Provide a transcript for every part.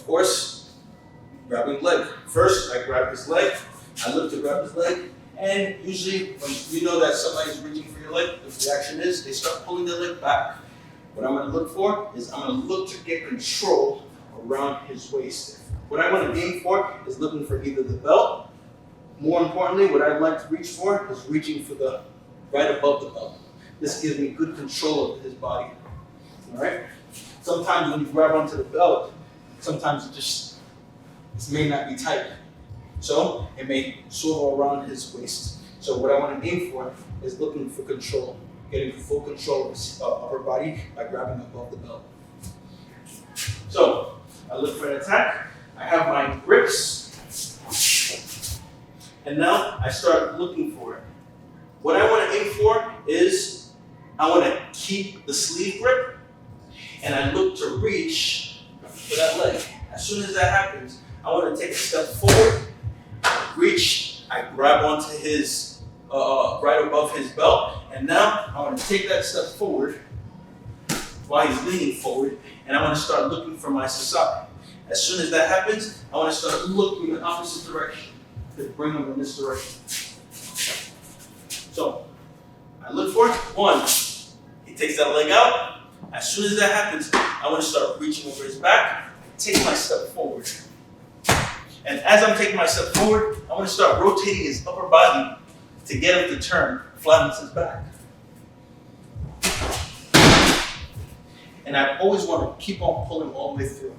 course, grabbing leg. First, I grab his leg. I look to grab his leg. And usually, when you know that somebody's reaching for your leg, the reaction is they start pulling their leg back. What I'm going to look for is I'm going to look to get control around his waist. What I want to aim for is looking for either the belt. More importantly, what I'd like to reach for is reaching for the right above the belt. This gives me good control of his body. All right. Sometimes when you grab onto the belt, sometimes this may not be tight. So it may swivel around his waist. So what I want to aim for is looking for control, getting full control of his upper body by grabbing above the belt. So I look for an attack. I have my grips. And now I start looking for it. What I want to aim for is I want to keep the sleeve grip, and I look to reach for that leg. As soon as that happens, I want to take a step forward, reach, I grab onto his, right above his belt, and now I want to take that step forward while he's leaning forward, and I want to start looking for my sasaki. As soon as that happens, I want to start looking in the opposite direction to bring him in this direction. So I look for it. One, he takes that leg out. As soon as that happens, I want to start reaching over his back, take my step forward. And as I'm taking my step forward, I want to start rotating his upper body to get him to turn flat on his back. And I always want to keep on pulling all the way through.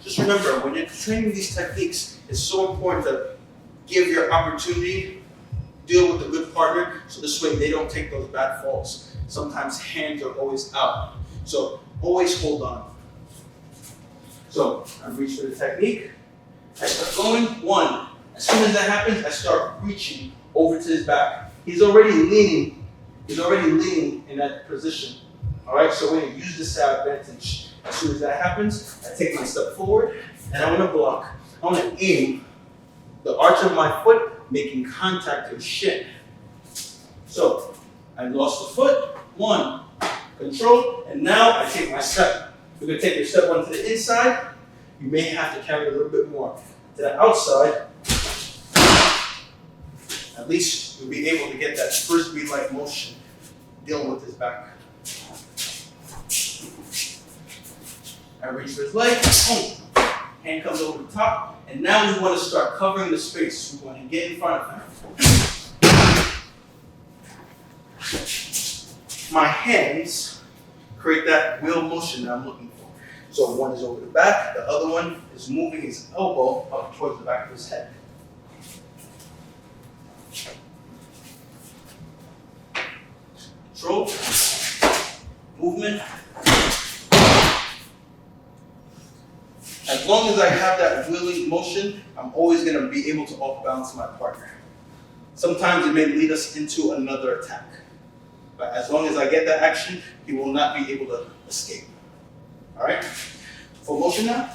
Just remember, when you're training these techniques, it's so important to give your opportunity, deal with a good partner, so this way they don't take those bad falls. Sometimes hands are always out. So always hold on. So I reach for the technique. I start going. One. As soon as that happens, I start reaching over to his back. He's already leaning. He's already leaning in that position. All right. So we're going to use this to our advantage. As soon as that happens, I take my step forward and I want to block. I want to aim the arch of my foot making contact with shin. So I lost the foot. One. Control. And now I take my step. You're going to take your step one to the inside. You may have to carry a little bit more to the outside. At least you'll be able to get that frisbee-like motion dealing with his back. I reach for his leg. Boom. Hand comes over the top. And now we want to start covering the space. We want to get in front of him. My hands create that wheel motion that I'm looking for. So one is over the back, the other one is moving his elbow up towards the back of his head. Control, movement. As long as I have that wheeling motion, I'm always going to be able to off-balance my partner. Sometimes it may lead us into another attack. But as long as I get that action, he will not be able to escape. All right? Full motion now.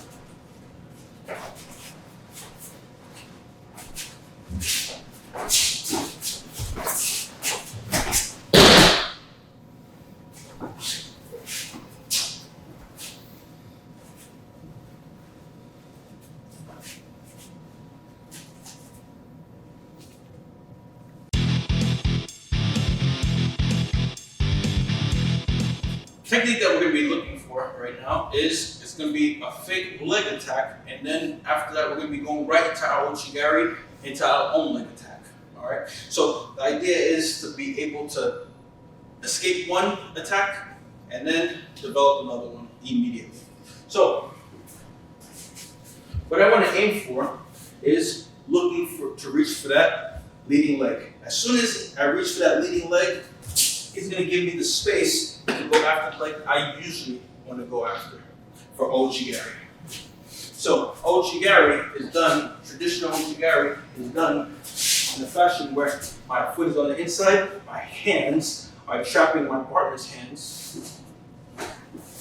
Technique that we're going to be looking for right now is it's going to be a fake leg attack, and then after that we're going to be going right into our Ouchigari, into our own leg attack. All right. So the idea is to be able to escape one attack and then develop another one immediately. So what I want to aim for is looking to reach for that leading leg. As soon as I reach for that leading leg, he's going to give me the space to go after like I usually want to go after for Ouchigari. So Ouchigari is done, traditional Ouchigari is done in a fashion where my foot is on the inside, my hands are trapping my partner's hands,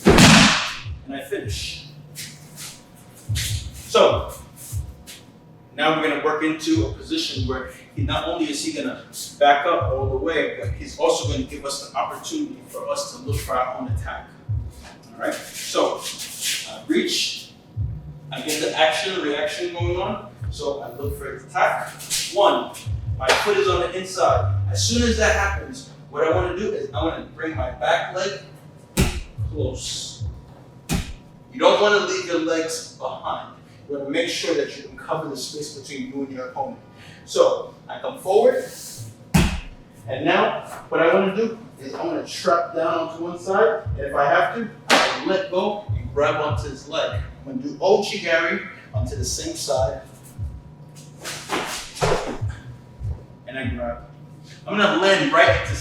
and I finish. So now we're going to work into a position where not only is he going to back up all the way, but he's also going to give us the opportunity for us to look for our own attack. All right? So I reach, I get the action, reaction going on. So I look for attack. 1, my foot is on the inside. As soon as that happens, what I want to do is I want to bring my back leg close. You don't want to leave your legs behind. You want to make sure that you can cover the space between you and your opponent. So I come forward, and now what I want to do is I want to trap down onto one side, and if I have to, I let go and grab onto his leg. I'm going to do Ouchigari onto the same side, and I grab. I'm going to land right into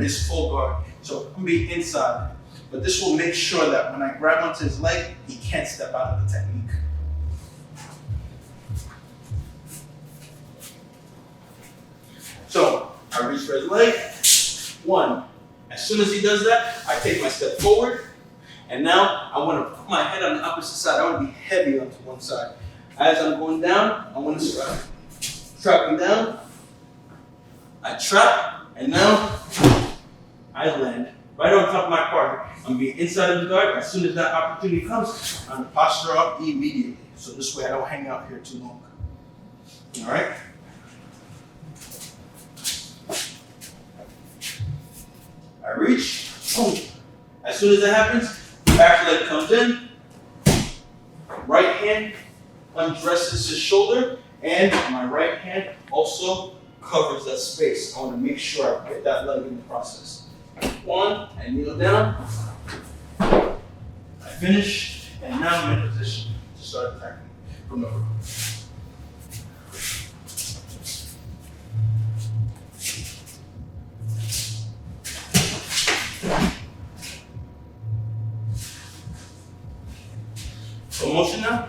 his full guard. So I'm going to be inside, but this will make sure that when I grab onto his leg, he can't step out of the technique. So I reach for his leg. 1. As soon as he does that, I take my step forward. And now I want to put my head on the opposite side. I want to be heavy onto one side. As I'm going down, I want to strap. Trapping down. I trap. And now I land right on top of my partner. I'm being inside of the guard. As soon as that opportunity comes, I'm going to posture up immediately. So this way I don't hang out here too long. All right? I reach, boom. As soon as that happens, back leg comes in, right hand undresses his shoulder, and my right hand also covers that space. I want to make sure I get that leg in the process. 1, I kneel down, I finish, and now I'm in position to start attacking from the rope. Slow motion now.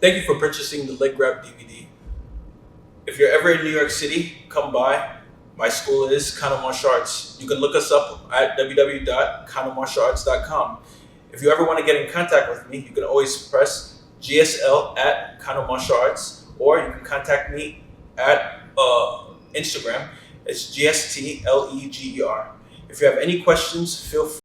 Thank you for purchasing the Leg Grab DVD. If you're ever in New York City, come by. My school is Kano Martial Arts. You can look us up at www.kanomartialarts.com. If you ever want to get in contact with me, you can always press GSL@Kano Martial Arts, or you can contact me at Instagram. It's GSTLEGER. If you have any questions, feel free.